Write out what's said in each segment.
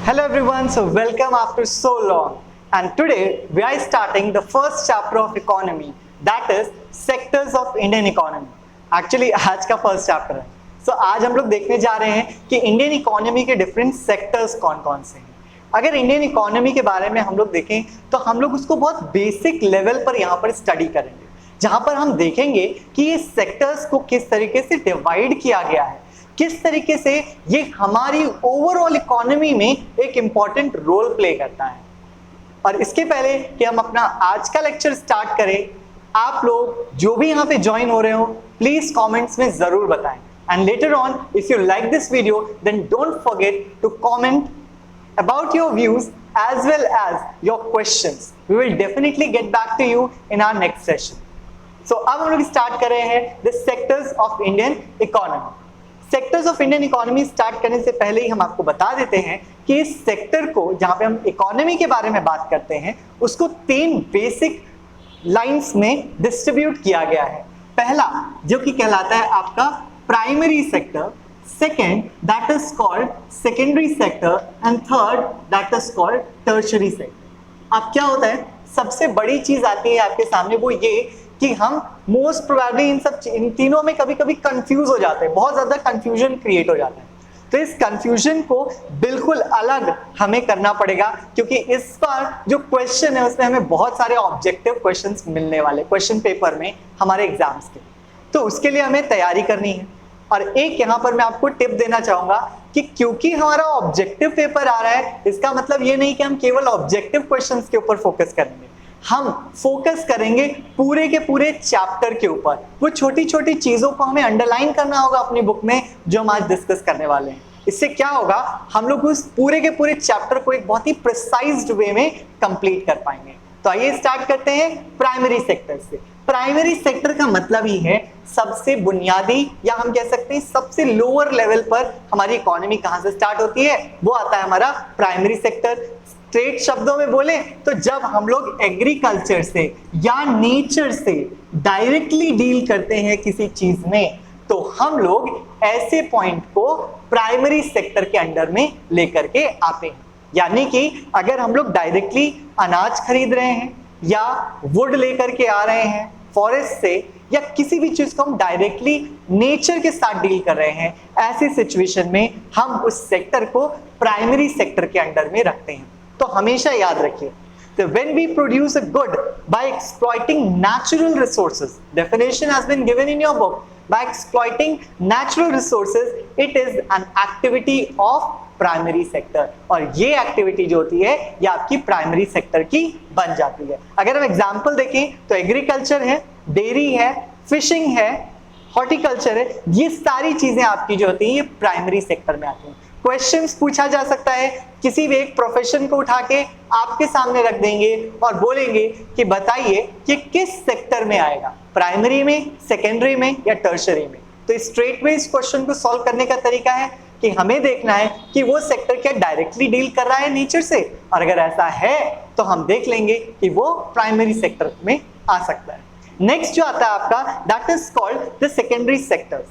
Hello everyone, so welcome after so long, and today we are starting the first chapter of economy, that is sectors of Indian economy. Actually आज का first chapter है. So आज हम लोग देखने जा रहे हैं कि इंडियन इकोनॉमी के डिफरेंट सेक्टर्स कौन कौन से हैं. अगर इंडियन इकोनॉमी के बारे में हम लोग देखें तो हम लोग उसको बहुत बेसिक लेवल पर यहाँ पर स्टडी करेंगे, जहाँ पर हम देखेंगे कि ये सेक्टर्स को किस तरीके से डिवाइड किया गया है, किस तरीके से ये हमारी ओवरऑल इकोनॉमी में एक इंपॉर्टेंट रोल प्ले करता है. और इसके पहले कि हम अपना आज का लेक्चर स्टार्ट करें, आप लोग जो भी यहाँ पे ज्वाइन हो रहे हो प्लीज कमेंट्स में जरूर बताएं. And later on if you like this video then don't forget to comment about your views as well as your questions. We will definitely get back to you in our next session. So अब हम लोग start कर रहे हैं the sectors of Indian economy. Sectors of Indian economy start करने से पहले ही हम आपको बता देते हैं कि इस सेक्टर को, जहाँ पे हम इकोनॉमी के बारे में बात करते हैं, उसको 3 बेसिक लाइंस में डिस्ट्रीब्यूट किया गया है. पहला जो कि कहलाता है आपका primary sector, second that is called secondary sector and third that is called tertiary sector. अब क्या होता है, सबसे बड़ी चीज आती है आपके सामने, वो ये कि हम मोस्ट प्रोबेबली इन तीनों में कभी कभी कंफ्यूज हो जाते हैं, बहुत ज्यादा कंफ्यूजन क्रिएट हो जाता है. तो इस कंफ्यूजन को बिल्कुल अलग हमें करना पड़ेगा, क्योंकि इस बार जो क्वेश्चन है उसमें हमें बहुत सारे ऑब्जेक्टिव क्वेश्चंस मिलने वाले क्वेश्चन पेपर में हमारे एग्जाम्स के. तो उसके लिए हमें तैयारी करनी है. और एक यहाँ पर मैं आपको टिप देना चाहूंगा कि क्योंकि हमारा ऑब्जेक्टिव पेपर आ रहा है, इसका मतलब ये नहीं कि हम केवल ऑब्जेक्टिव क्वेश्चंस के ऊपर फोकस करेंगे. हम फोकस करेंगे पूरे के पूरे चैप्टर के ऊपर. वो छोटी छोटी चीजों को हमें अंडरलाइन करना होगा अपनी बुक में, जो हम आज डिस्कस करने वाले हैं. इससे क्या होगा, हम लोग उस पूरे के पूरे चैप्टर को एक बहुत ही प्रिसाइज्ड वे में कंप्लीट कर पाएंगे. तो आइए स्टार्ट करते हैं प्राइमरी सेक्टर से. प्राइमरी सेक्टर का मतलब ही है सबसे बुनियादी, या हम कह सकते हैं सबसे लोअर लेवल पर हमारी इकोनॉमी कहां से स्टार्ट होती है, वो आता है हमारा प्राइमरी सेक्टर. स्ट्रेट शब्दों में बोले तो जब हम लोग एग्रीकल्चर से या नेचर से डायरेक्टली डील करते हैं किसी चीज में, तो हम लोग ऐसे पॉइंट को प्राइमरी सेक्टर के अंडर में लेकर के आते हैं. यानी कि अगर हम लोग डायरेक्टली अनाज खरीद रहे हैं या वुड लेकर के आ रहे हैं फॉरेस्ट से, या किसी भी चीज को हम डायरेक्टली नेचर के साथ डील कर रहे हैं, ऐसी सिचुएशन में हम उस सेक्टर को प्राइमरी सेक्टर के अंडर में रखते हैं. तो हमेशा याद रखिए, so when we produce a good by exploiting natural resources, definition has been given in your book, by exploiting natural resources it is an activity of primary sector. और ये एक्टिविटी जो होती है ये आपकी प्राइमरी सेक्टर की बन जाती है. अगर हम एग्जांपल देखें तो एग्रीकल्चर है, डेयरी है, फिशिंग है, हॉर्टिकल्चर है, ये सारी चीजें आपकी जो होती हैं ये प्राइमरी सेक्टर में आती हैं. क्वेश्चंस पूछा जा सकता है, किसी भी एक प्रोफेशन को उठा के आपके सामने रख देंगे और बोलेंगे कि बताइए कि किस सेक्टर में आएगा, प्राइमरी में, सेकेंडरी में या टर्शरी में. तो स्ट्रेट में इस क्वेश्चन को सॉल्व करने का तरीका है कि हमें देखना है कि वो सेक्टर क्या डायरेक्टली डील कर रहा है नेचर से, और अगर ऐसा है तो हम देख लेंगे कि वो प्राइमरी सेक्टर में आ सकता है. नेक्स्ट जो आता है आपका that is called the secondary sectors.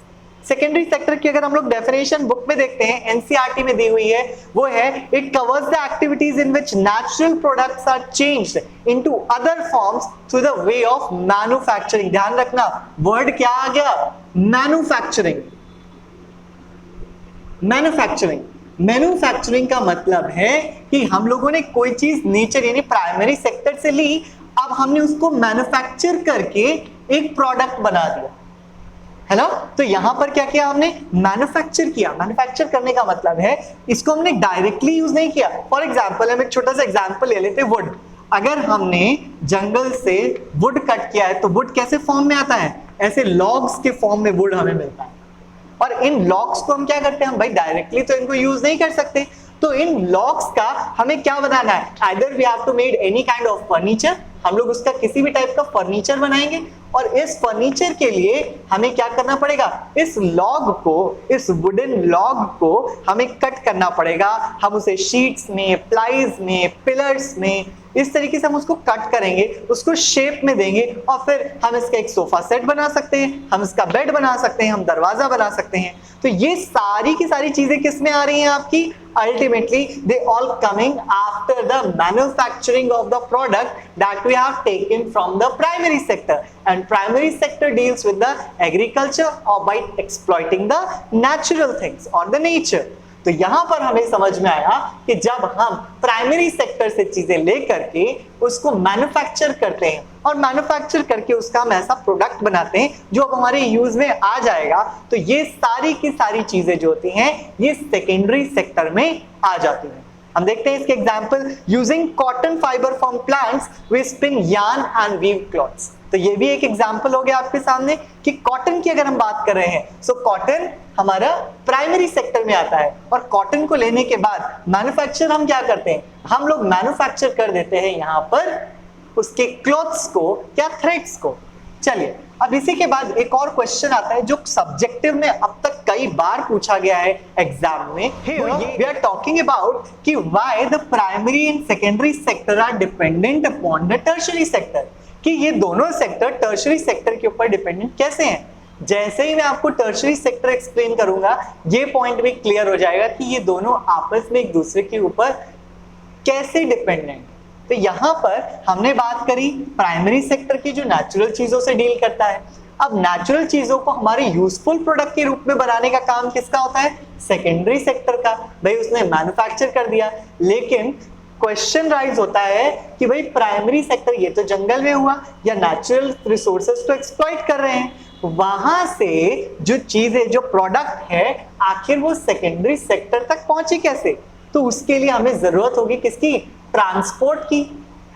Secondary sector की अगर हम लोग डेफिनेशन बुक में देखते हैं, एनसीईआरटी में दी हुई है, वो है it covers the activities in which natural products are changed into other forms through the way of manufacturing. ध्यान रखना, वर्ड क्या आ गया, मैन्युफैक्चरिंग. मैन्युफैक्चरिंग, मैन्युफैक्चरिंग का मतलब है कि हम लोगों ने कोई चीज नेचर यानी प्राइमरी सेक्टर से ली, अब हमने उसको मैन्युफैक्चर करके एक प्रोडक्ट बना दिया, है ना. तो यहां पर क्या किया, हमने मैन्युफैक्चर किया. मैन्युफैक्चर करने का मतलब है इसको हमने डायरेक्टली यूज नहीं किया. फॉर एग्जांपल हम एक छोटा सा एग्जांपल ले लेते हैं, वुड. अगर हमने जंगल से वुड कट किया है तो वुड कैसे फॉर्म में आता है, ऐसे लॉग्स के फॉर्म में वुड हमें मिलता है. और इन लॉग्स को हम क्या करते हैं, हम भाई डायरेक्टली तो इनको यूज नहीं कर सकते, तो इन लॉग्स का हमें क्या बनाना है, either we have to made any kind of furniture, हम लोग उसका किसी भी टाइप का फर्नीचर बनाएंगे. और इस फर्नीचर के लिए हमें क्या करना पड़ेगा, इस लॉग को, इस वुडन लॉग को हमें कट करना पड़ेगा. हम उसे शीट्स में, प्लाईज में, पिलर्स में, इस तरीके से हम उसको कट करेंगे, उसको शेप में देंगे, और फिर हम इसका एक सोफा सेट बना सकते हैं, हम इसका बेड बना सकते हैं, हम दरवाजा बना सकते हैं. तो ये सारी की सारी चीजें किस में आ रही हैं, आपकी ultimately they all coming after the manufacturing of the product that we have taken from the primary sector, and primary sector deals with the agriculture or by exploiting the natural things or the nature. तो यहां पर हमें समझ में आया कि जब हम प्राइमरी सेक्टर से चीजें लेकर के उसको मैन्युफैक्चर करते हैं और मैन्युफैक्चर करके उसका हम ऐसा प्रोडक्ट बनाते हैं जो अब हमारे यूज में आ जाएगा, तो ये सारी की सारी चीजें जो होती हैं ये सेकेंडरी सेक्टर में आ जाती हैं। हम देखते हैं इसके example, using cotton fibre from plants we spin yarn and weave clothes. तो ये भी एक एग्जांपल हो गया आपके सामने कि कॉटन की अगर हम बात कर रहे हैं, सो कॉटन हमारा प्राइमरी सेक्टर में आता है और कॉटन को लेने के बाद मैन्युफैक्चर हम क्या करते हैं, हम लोग मैन्युफैक्चर कर देते हैं यहाँ पर उसके क्लॉथ्स को या थ्रेड्स को। चलिए अब इसी के बाद एक और क्वेश्चन आता है जो सब्जेक्टिव में अब तक कई बार पूछा गया है एग्जाम में। वी आर टॉकिंग अबाउट कि why the primary and secondary sector are dependent upon the tertiary sector, कि ये दोनों सेक्टर टर्शियरी सेक्टर के ऊपर डिपेंडेंट कैसे हैं। जैसे ही मैं आपको टर्शियरी सेक्टर एक्सप्लेन करूंगा ये पॉइंट भी क्लियर हो जाएगा कि ये दोनों आपस में एक दूसरे के ऊपर कैसे डिपेंडेंट। तो यहां पर हमने बात करी प्राइमरी सेक्टर की जो नेचुरल चीजों से डील करता है। अब नेचुरल चीजों को हमारे यूजफुल प्रोडक्ट के रूप में बनाने का काम किसका होता है, सेकेंडरी सेक्टर का। भाई उसने मैन्युफैक्चर कर दिया, लेकिन क्वेश्चन राइज होता है कि भाई प्राइमरी सेक्टर ये तो जंगल में हुआ या नेचुरल रिसोर्सेज तो एक्सप्लॉइट कर रहे हैं, वहां से जो चीजें जो प्रोडक्ट है आखिर वो सेकेंडरी सेक्टर तक पहुंची कैसे। तो उसके लिए हमें जरूरत होगी किसकी, ट्रांसपोर्ट की,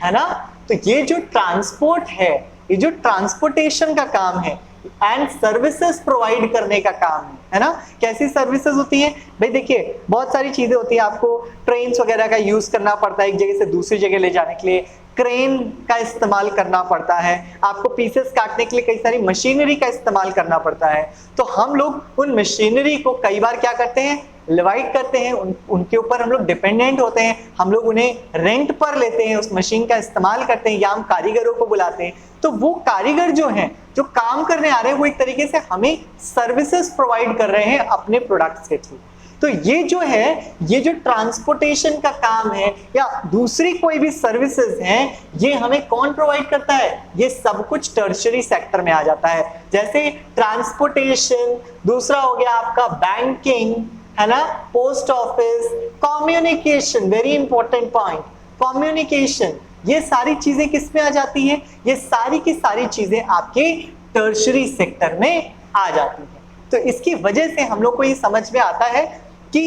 है ना। तो ये जो ट्रांसपोर्ट है, ये जो ट्रांसपोर्टेशन का काम है एंड सर्विसेज प्रोवाइड करने का काम है ना। कैसी सर्विसेज होती हैं भाई, देखिए बहुत सारी चीजें होती हैं, आपको ट्रेन्स वगैरह का यूज करना पड़ता है एक जगह से दूसरी जगह ले जाने के लिए, क्रेन का इस्तेमाल करना पड़ता है, आपको पीसेस काटने के लिए कई सारी मशीनरी का इस्तेमाल करना पड़ता है। तो हम लोग उन मशीनरी को कई बार क्या करते हैं, लिवाइड करते हैं, उनके ऊपर हम लोग डिपेंडेंट होते हैं, हम लोग उन्हें रेंट पर लेते हैं, उस मशीन का इस्तेमाल करते हैं या हम कारीगरों को बुलाते हैं। तो वो कारीगर जो हैं जो काम करने आ रहे हैं वो एक तरीके से हमें सर्विसेज प्रोवाइड कर रहे हैं अपने प्रोडक्ट्स के थ्रू। तो ये जो है, ये जो ट्रांसपोर्टेशन का काम है या दूसरी कोई भी सर्विसेज हैं, ये हमें कौन प्रोवाइड करता है, ये सब कुछ टर्शियरी सेक्टर में आ जाता है। जैसे ट्रांसपोर्टेशन, दूसरा हो गया आपका बैंकिंग, है ना, post office, communication, very important point, communication, ये सारी चीजें किस में आ जाती हैं, ये सारी की सारी चीजें आपके टर्शियरी सेक्टर में आ जाती हैं। तो इसकी वजह से हम लोग को ये समझ में आता है कि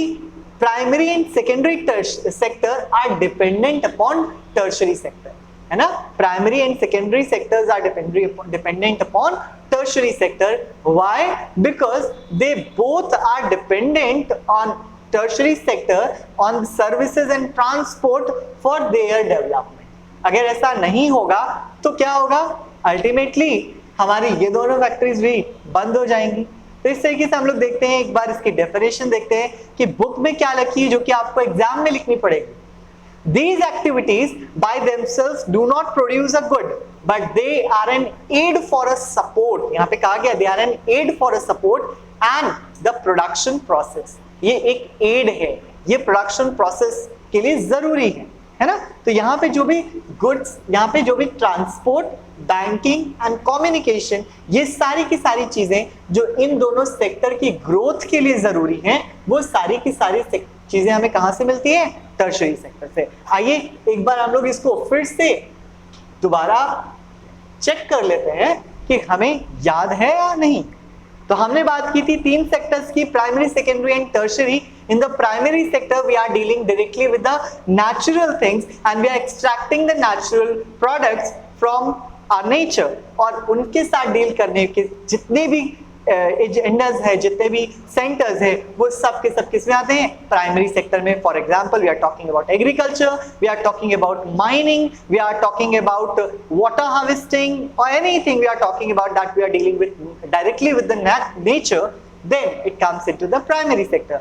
primary and secondary sector are dependent upon tertiary sector, है ना। Primary and secondary sectors are dependent upon tertiary sector. Why? Because they both are dependent on tertiary sector on services and transport for their development. अगर ऐसा नहीं होगा तो क्या होगा, ultimately हमारी ये दोनों फैक्ट्रीज भी बंद हो जाएंगी। तो इस तरीके से हम लोग देखते हैं, एक बार इसकी डेफिनेशन देखते हैं कि बुक में क्या लिखी है जो कि आपको एग्जाम में लिखनी पड़ेगी। These activities by themselves do not produce a good, but they are an aid for a support. यहाँ पे कहा गया they are an aid for a support and the production process. ये एक aid है, ये production process के लिए जरूरी है ना। तो यहाँ पे जो भी goods, यहाँ पे जो भी transport, बैंकिंग एंड कम्युनिकेशन, ये सारी की सारी चीजें जो इन दोनों सेक्टर की ग्रोथ के लिए जरूरी हैं, वो सारी की सारी चीजें हमें कहां से मिलती है, टर्शियरी सेक्टर से। आइए एक बार हम लोग इसको फिर से दोबारा चेक कर लेते हैं कि हमें याद है या नहीं। तो हमने बात की थी तीन सेक्टर्स की, primary, secondary and tertiary. In the primary sector we are dealing directly with the natural things and we are extracting the natural products from our nature, और उनके साथ डील करने के जितने भी एजेंडाज है, जितने भी सेंटर्स है, वो सब के सब किसमें आते हैं, प्राइमरी सेक्टर में। For example we are talking about agriculture, we are talking about mining, we are talking about water harvesting और anything we are talking about that we are dealing with directly with the nature, then it comes into the primary sector.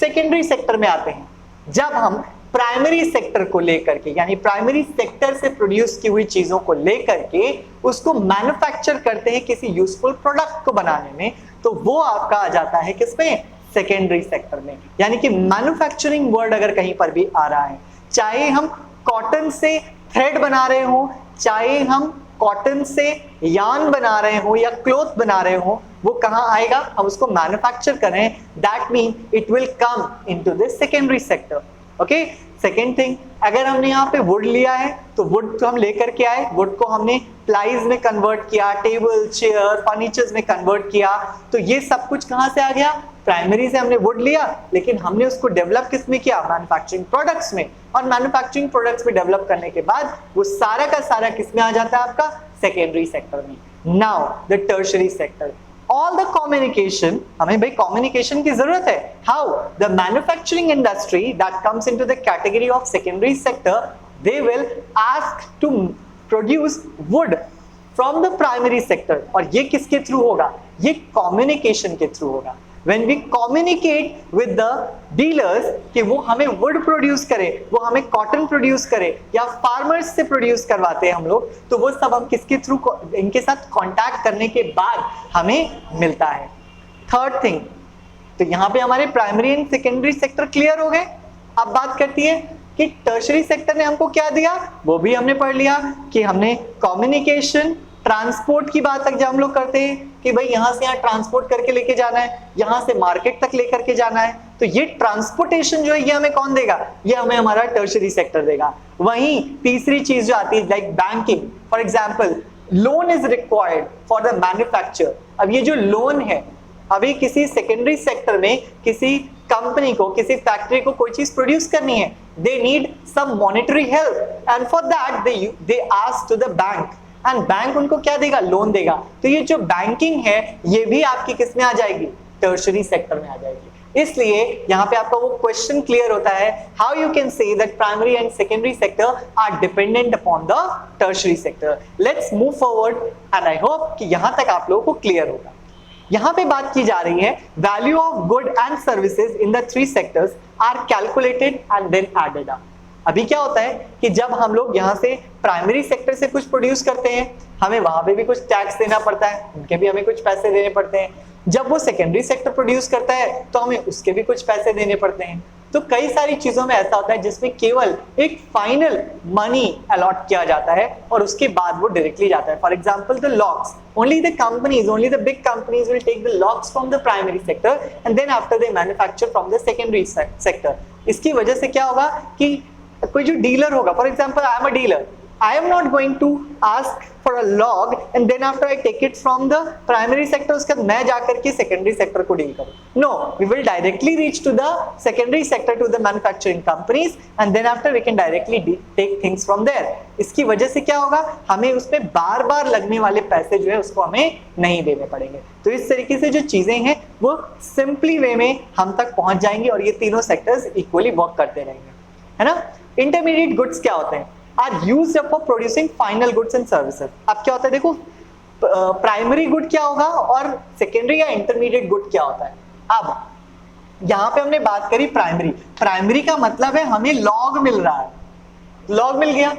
Secondary sector में आते हैं जब हम primary sector को लेकर के, यानी प्राइमरी सेक्टर से प्रोड्यूस की हुई चीजों को लेकर के उसको मैन्युफैक्चर करते हैं किसी यूजफुल प्रोडक्ट को बनाने में, तो वो आपका आ जाता है किसमें, सेकेंडरी सेक्टर में। यानी कि मैन्युफैक्चरिंग वर्ड अगर कहीं पर भी आ रहा है, चाहे हम कॉटन से थ्रेड बना रहे हो, चाहे हम कॉटन से यार्न बना रहे हो या क्लॉथ बना रहे हो, वो कहां आएगा, हम उसको मैन्युफैक्चर करें, that mean it will come into the secondary sector. Okay, second thing, अगर हमने यहाँ पे वुड लिया है तो वुड को हम लेकर के आए, वुड को हमने प्लाईज में कन्वर्ट किया, टेबल, चेयर, फर्नीचर्स में कन्वर्ट किया, तो ये सब कुछ कहां से आ गया, प्राइमरी से हमने वुड लिया, लेकिन हमने उसको डेवलप किस में किया, मैन्युफैक्चरिंग प्रोडक्ट्स में, और मैन्युफैक्चरिंग प्रोडक्ट्स में डेवलप करने के बाद वो सारा का सारा किस में आ जाता है, आपका सेकेंडरी सेक्टर में। Now the tertiary sector, all the communication, हमें भाई communication की जरूरत है, how the manufacturing industry that comes into the category of secondary sector, they will ask to produce wood from the primary sector, और ये किसके through होगा, ये communication के थ्रू होगा। When we communicate with the dealers कि वो हमें wood produce करे, वो हमें cotton produce करे, या farmers से produce करवाते हैं हम लोग, तो वो सब हम किसके थ्रू, इनके साथ contact करने के बाद हमें मिलता है। थर्ड थिंग, तो यहाँ पे हमारे primary and secondary sector clear हो गए। अब बात करती है कि टर्शरी सेक्टर ने हमको क्या दिया, वो भी हमने पढ़ लिया कि हमने कम्युनिकेशन, ट्रांसपोर्ट की बात तक जब हम लोग करते हैं कि भाई यहां से यहाँ ट्रांसपोर्ट करके लेके जाना है, यहां से मार्केट तक लेकर के जाना है, तो ये ट्रांसपोर्टेशन जो है ये हमें कौन देगा, ये हमें हमारा टर्शरी सेक्टर देगा। वहीं तीसरी चीज जो आती है like banking, for example loan is required for the manufacture. अब ये जो लोन है, अभी किसी सेकेंडरी सेक्टर में किसी कंपनी को, किसी फैक्ट्री को कोई चीज प्रोड्यूस करनी है, they need some monetary help, and for that they ask to the bank, एंड बैंक उनको क्या देगा, लोन देगा। तो ये जो बैंकिंग है ये भी आपकी किस में आ जाएगी, टर्शरी सेक्टर में आ जाएगी। इसलिए यहाँ पे आपका वो क्वेश्चन क्लियर होता है, how you can say that primary and secondary sector are dependent upon the tertiary sector. Let's move forward and I hope कि यहाँ तक आप लोगों को क्लियर होगा। यहाँ पे बात की जा रही है value of good and services in the three sectors are calculated and then added up. अभी क्या होता है कि जब हम लोग यहाँ से प्राइमरी सेक्टर से कुछ प्रोड्यूस करते हैं, हमें वहां पे भी कुछ टैक्स देना पड़ता है, उनके भी हमें कुछ पैसे देने पड़ते हैं। जब वो सेकेंडरी सेक्टर प्रोड्यूस करता है तो हमें उसके भी कुछ पैसे देने पड़ते हैं। तो कई सारी चीजों में ऐसा होता है जिसमें केवल एक फाइनल मनी अलॉट किया जाता है और उसके बाद वो डायरेक्टली जाता है। For example the logs, only the companies, only the big companies will take the logs from the primary sector and then after they manufacture from the secondary sector. इसकी वजह से क्या होगा कि कोई जो डीलर होगा, for example I am a dealer, I am not going to ask for a log and then after I take it from the primary sector, उसके बाद मैं जाकर के secondary sector को deal करूँ। No, we will directly reach to the secondary sector, to the manufacturing companies and then after we can directly take things from there। इसकी वजह से क्या होगा, हमें उसमें बार बार लगने वाले पैसे जो है उसको हमें नहीं देने पड़ेंगे। तो इस तरीके से जो चीजें हैं वो सिंपली वे में हम तक पहुंच जाएंगी और ये तीनों सेक्टर्स इक्वली वर्क करते रहेंगे, है ना। इंटरमीडिएट गुड्स क्या होते हैं, are used for producing final goods and services. अब क्या होता है, देखो प्राइमरी गुड क्या होगा और सेकेंडरी या इंटरमीडिएट गुड क्या होता है। अब यहाँ पे हमने बात करी प्राइमरी, प्राइमरी का मतलब है हमें लॉग मिल रहा है, लॉग मिल गया।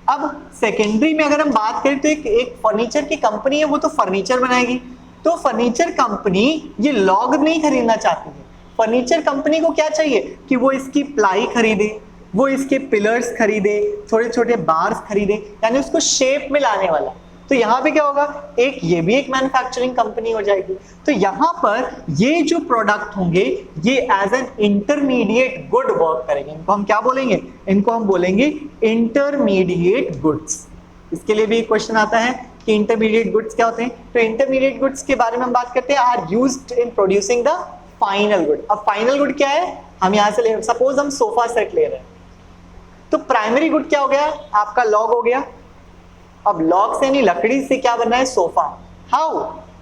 अब सेकेंडरी में अगर हम बात करें तो एक फर्नीचर की कंपनी है, वो तो फर्नीचर बनाएगी, तो फर्नीचर कंपनी ये लॉग नहीं खरीदना चाहती है। फर्नीचर कंपनी को क्या चाहिए कि वो इसकी प्लाई खरीदे, वो इसके पिलर्स खरीदे, छोटे छोटे बार्स खरीदे, यानी उसको शेप में लाने वाला। तो यहाँ पे क्या होगा, एक ये भी एक मैन्युफैक्चरिंग कंपनी हो जाएगी। तो यहाँ पर ये जो प्रोडक्ट होंगे ये as an intermediate good work करेंगे। इनको हम क्या बोलेंगे, इनको हम बोलेंगे इंटरमीडिएट गुड्स। इसके लिए भी एक क्वेश्चन आता है कि इंटरमीडिएट गुड्स क्या होते हैं। तो इंटरमीडिएट गुड्स के बारे में हम बात करते हैं, are used in producing the final good. अब फाइनल गुड क्या है, हम यहाँ से ले, सपोज हम सोफा सेट ले रहे हैं, तो प्राइमरी गुड क्या हो गया, आपका लॉग हो गया। अब लॉग से यानी लकड़ी से क्या बनना है, सोफा। हाउ,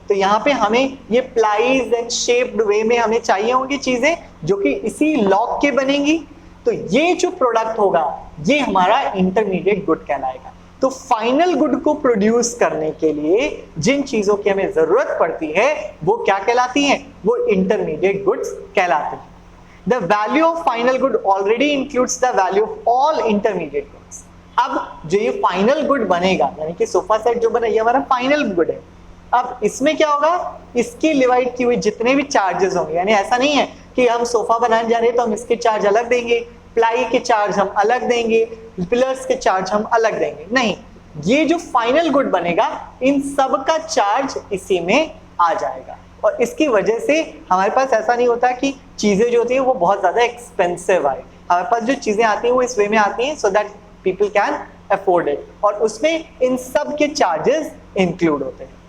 तो यहाँ पे हमें ये प्लाईज एंड शेप्ड वे में हमें चाहिए होंगी चीजें जो कि इसी लॉग के बनेंगी। तो ये जो प्रोडक्ट होगा ये हमारा इंटरमीडिएट गुड कहलाएगा। तो फाइनल गुड को प्रोड्यूस करने के लिए जिन चीजों की हमें जरूरत पड़ती है वो क्या कहलाती हैं, वो इंटरमीडिएट गुड्स कहलाते हैं। The value of final good already includes the value of all intermediate goods। अब जो ये फाइनल गुड बनेगा, यानी कि सोफा सेट जो बना ये हमारा फाइनल गुड है, अब इसमें क्या होगा, इसकी डिवाइड की हुई जितने भी चार्जेस होंगे, यानी ऐसा नहीं है कि हम सोफा बनाने जा रहे हैं तो हम इसके चार्ज अलग देंगे, प्लाई के चार्ज हम अलग देंगे, पिलर्स के चार्ज हम अलग देंगे, नहीं, ये जो फाइनल गुड बनेगा इन सब का चार्ज इसी में आ जाएगा। और इसकी वजह से हमारे पास ऐसा नहीं होता कि चीजें जो होती है वो बहुत ज्यादा एक्सपेंसिव आए, हमारे पास जो चीजें आती हैं वो इस वे में आती हैं so that people can afford it, और उसमें इन सब के चार्जेस इंक्लूड होते हैं।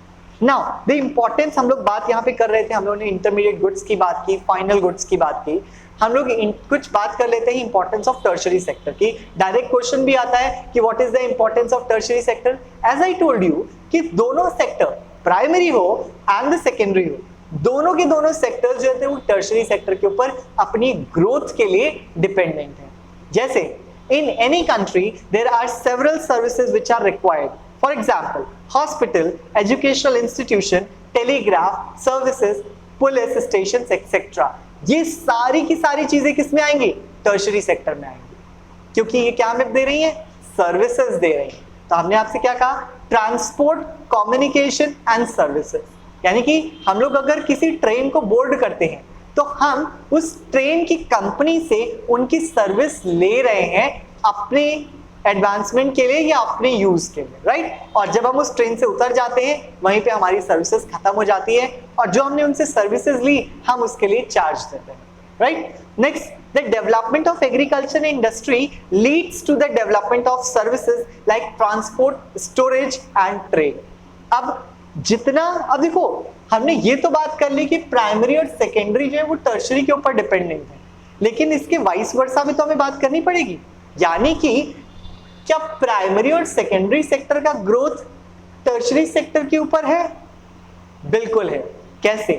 नाउ द इंपॉर्टेंस हम लोग बात यहाँ पे कर रहे थे, हम लोगों ने इंटरमीडिएट गुड्स की बात की, फाइनल गुड्स की बात की, हम लोग कुछ बात कर लेते हैं इंपॉर्टेंस ऑफ टर्शियरी सेक्टर की। डायरेक्ट क्वेश्चन भी आता है कि what is the importance of tertiary sector. As I told you कि दोनों सेक्टर, प्राइमरी हो एंड द सेकेंडरी हो, दोनों के दोनों सेक्टर्स जो है वो टर्शियरी सेक्टर के ऊपर अपनी ग्रोथ के लिए डिपेंडेंट है। जैसे in any country there are several services which are required, for example hospital, educational institution, telegraph services, police station etcetera, ये सारी की सारी चीजें किस में आएंगी, टर्शियरी सेक्टर में आएंगी, क्योंकि ये क्या हमें दे रही है, सर्विसेज दे रही है। तो हमने आपसे क्या कहा, ट्रांसपोर्ट, कम्युनिकेशन एंड सर्विसेज, यानी कि हम लोग अगर किसी ट्रेन को बोर्ड करते हैं तो हम उस ट्रेन की कंपनी से उनकी सर्विस ले रहे हैं अपने एडवांसमेंट के लिए या अपने यूज के लिए, राइट। और जब हम उस ट्रेन से उतर जाते हैं वहीं पे हमारी सर्विसेज खत्म हो जाती है और जो हमने उनसे सर्विसेज ली हम उसके लिए चार्ज देते हैं, right. Next, the development of agriculture industry leads to the development of services like transport, storage and trade. अब देखो हमने ये तो बात कर ली कि प्राइमरी और सेकेंडरी जो है वो टर्शियरी के ऊपर डिपेंडेंट है, लेकिन इसके वाइस वर्सा भी तो हमें बात करनी पड़ेगी, यानी कि क्या प्राइमरी और सेकेंडरी सेक्टर का ग्रोथ टर्शियरी सेक्टर के ऊपर है? बिल्कुल है। कैसे?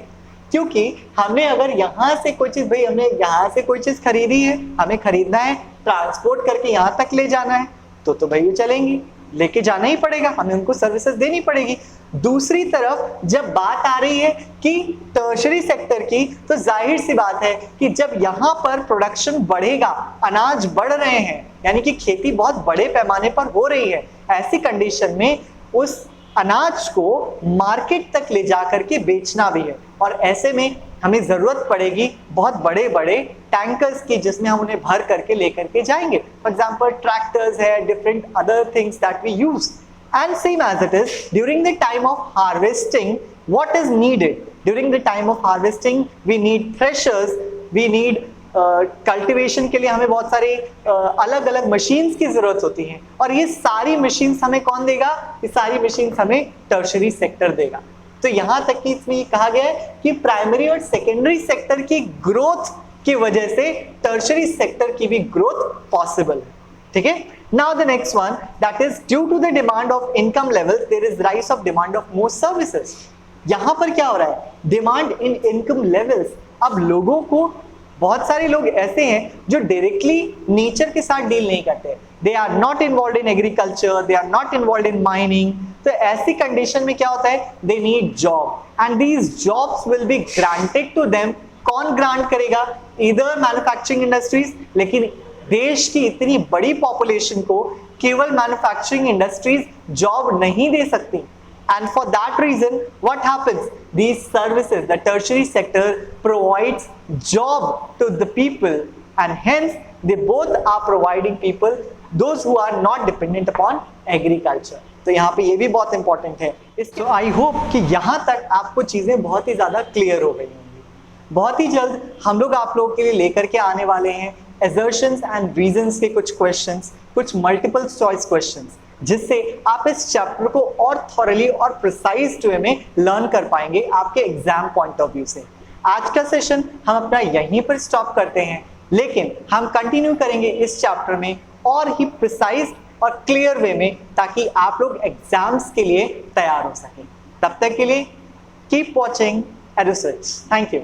क्योंकि हमने अगर यहां से कोई चीज, भाई हमने यहां से कोई चीज खरीदी है, हमें खरीदना है, ट्रांसपोर्ट करके यहां तक ले जाना है, तो भाई ये चलेंगी, लेके जाना ही पड़ेगा, हमें उनको सर्विसेज देनी पड़ेगी। दूसरी तरफ जब बात आ रही है कि टर्शियरी सेक्टर की, तो जाहिर सी बात है कि जब यहाँ पर प्रोडक्शन बढ़ेगा, अनाज बढ़ रहे हैं, यानी कि खेती बहुत बड़े पैमाने पर हो रही है, ऐसी कंडीशन में उस अनाज को मार्केट तक ले जा करके बेचना भी है, और ऐसे में हमें जरूरत पड़ेगी बहुत बड़े बड़े टैंकर्स की, जिसमें हम उन्हें भर करके लेकर के जाएंगे। फॉर एग्जांपल ट्रैक्टर्स है, different other things that we use. And same as it is during the time of harvesting, what is needed? During the time of harvesting, we need threshers, we need cultivation के लिए हमें बहुत सारे अलग अलग machines की जरूरत होती है, और ये सारी मशीन्स हमें कौन देगा? ये सारी मशीन्स हमें टर्शियरी सेक्टर देगा। तो यहाँ तक कि इसमें ये कहा गया है कि प्राइमरी और सेकेंडरी सेक्टर की ग्रोथ की वजह से टर्शियरी सेक्टर की भी ग्रोथ पॉसिबल है, ठीक है। Now the next one, that is due to the demand of income levels, there is rise of demand of more services. यहाँ पर क्या हो रहा है? Demand in income levels. अब लोगों को, बहुत सारे लोग ऐसे हैं जो डायरेक्टली नेचर के साथ डील नहीं करते, they are not involve in agriculture, they are not involve in mining. तो ऐसी कंडीशन में क्या होता है? They need job and these jobs will be granted to them. कौन ग्रांट करेगा? इधर मैन्युफैक्चरिंग इंडस्ट्रीज, लेकिन देश की इतनी बड़ी पॉपुलेशन को केवल मैन्युफैक्चरिंग इंडस्ट्रीज जॉब नहीं दे सकती, and for that reason what happens, these services, the tertiary sector provides job to the people, and hence they both are providing people those who are not dependent upon agriculture. तो यहाँ पे ये भी बहुत important है। तो आई hope कि यहाँ तक आपको चीजें बहुत ही ज्यादा क्लियर हो गई होंगी। बहुत ही जल्द हम लोग आप लोगों के लिए लेकर के आने वाले हैं assertions and reasons के कुछ questions, कुछ multiple choice questions, जिससे आप इस चैप्टर को और थॉरली और प्रिसाइज वे में लर्न कर पाएंगे आपके एग्जाम पॉइंट ऑफ व्यू से। आज का सेशन हम अपना यहीं पर स्टॉप करते हैं, लेकिन हम कंटिन्यू करेंगे इस चैप्टर में और ही प्रिसाइज और क्लियर वे में, ताकि आप लोग एग्जाम्स के लिए तैयार हो सकें। तब तक के लिए keep watching Eduswitch. Thank you.